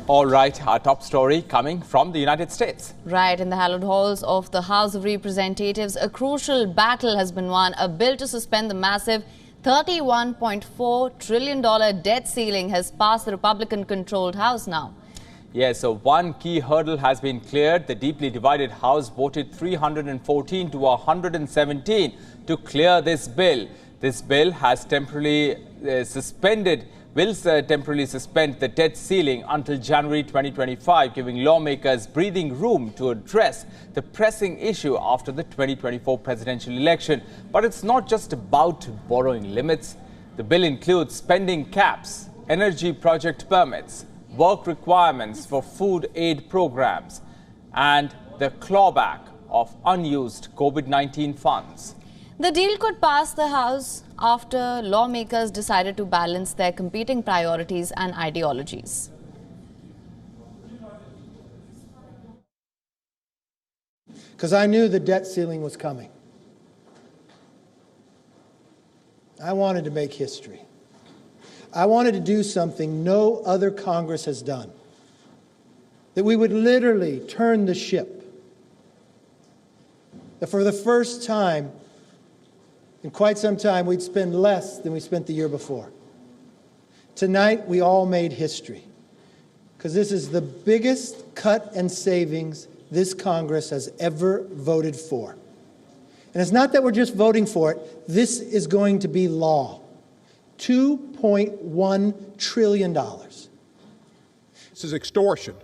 All right, our top story coming from the United States. Right, in the hallowed halls of the House of Representatives, a crucial battle has been won. A bill to suspend the massive $31.4 trillion debt ceiling has passed the Republican-controlled House now. Yes, so one key hurdle has been cleared. The deeply divided House voted 314 to 117 to clear this bill. This bill has temporarily will temporarily suspend the debt ceiling until January 2025, giving lawmakers breathing room to address the pressing issue after the 2024 presidential election. But it's not just about borrowing limits. The bill includes spending caps, energy project permits, work requirements for food aid programs, and the clawback of unused COVID-19 funds. The deal could pass the House after lawmakers decided to balance their competing priorities and ideologies. Because I knew the debt ceiling was coming. I wanted to make history. I wanted to do something no other Congress has done. That we would literally turn the ship. That for the first time in quite some time, we'd spend less than we spent the year before. Tonight, we all made history. Because this is the biggest cut and savings this Congress has ever voted for. And it's not that we're just voting for it. This is going to be law. $2.1 trillion. This is extortion,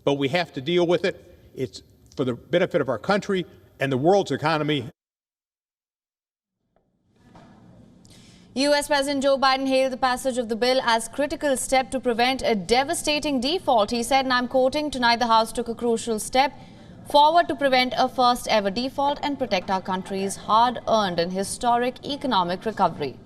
but we have to deal with it. It's for the benefit of our country and the world's economy. US President Joe Biden hailed the passage of the bill as a critical step to prevent a devastating default. He said, and I'm quoting, "Tonight the House took a crucial step forward to prevent a first ever default and protect our country's hard-earned and historic economic recovery."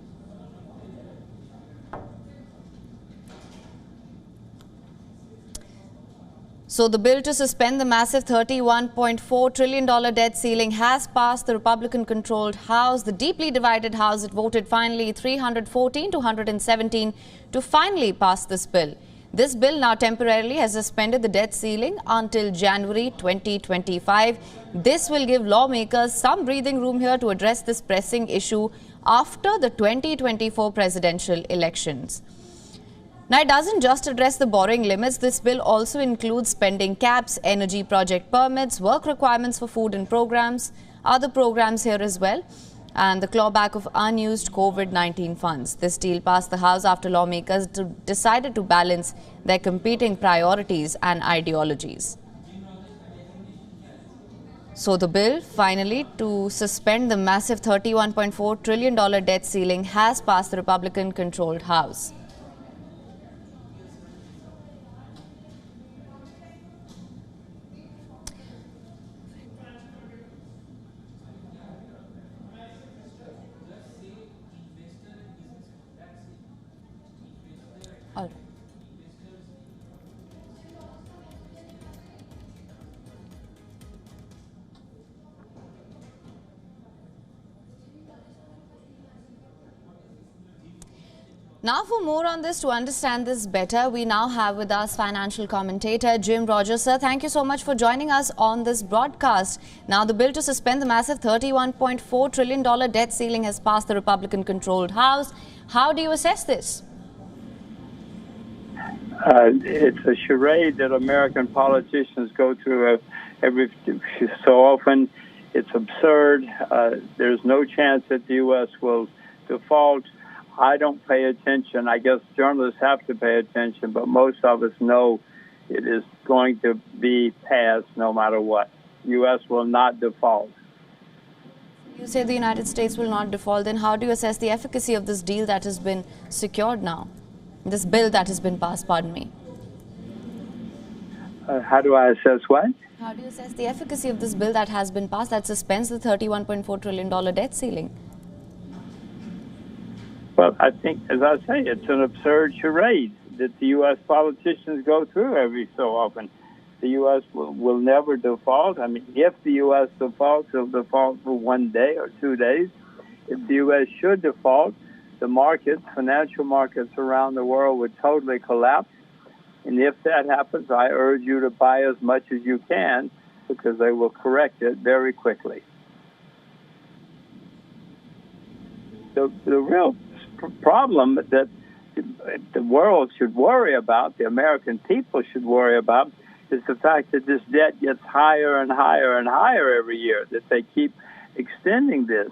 So the bill to suspend the massive $31.4 trillion debt ceiling has passed the Republican-controlled House. The deeply divided House, it voted finally 314 to 117 to finally pass this bill. This bill now temporarily has suspended the debt ceiling until January 2025. This will give lawmakers some breathing room here to address this pressing issue after the 2024 presidential elections. Now, it doesn't just address the borrowing limits. This bill also includes spending caps, energy project permits, work requirements for food and programs, other programs here as well, and the clawback of unused COVID-19 funds. This deal passed the House after lawmakers decided to balance their competing priorities and ideologies. So the bill, finally, to suspend the massive $31.4 trillion debt ceiling has passed the Republican-controlled House. All right. Now, for more on this, to understand this better, we now have with us financial commentator Jim Rogers. Sir, thank you so much for joining us on this broadcast. Now, the bill to suspend the massive $31.4 trillion debt ceiling has passed the Republican-controlled House. How do you assess this? It's a charade that American politicians go through every so often. It's absurd. There's no chance that the U.S. will default. I don't pay attention. I guess journalists have to pay attention, but most of us know it is going to be passed no matter what. U.S. will not default. You say the United States will not default. Then how do you assess the efficacy of this deal that has been secured now? This bill that has been passed, pardon me. How do I assess what? How do you assess the efficacy of this bill that has been passed that suspends the $31.4 trillion debt ceiling? Well, I think, as I say, it's an absurd charade that the U.S. politicians go through every so often. The U.S. will never default. I mean, if the U.S. defaults, it'll default for 1 day or 2 days. If the U.S. should default, the markets, financial markets around the world would totally collapse. And if that happens, I urge you to buy as much as you can, because they will correct it very quickly. The real problem that the world should worry about, the American people should worry about, is the fact that this debt gets higher and higher and higher every year, that they keep extending this.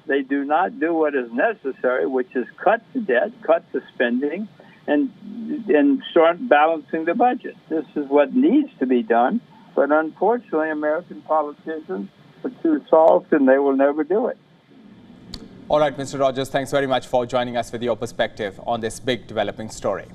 They do not do what is necessary, which is cut the debt, cut the spending, and start balancing the budget. This is what needs to be done, but unfortunately, American politicians are too soft, and they will never do it. All right, Mr. Rogers, thanks very much for joining us with your perspective on this big developing story.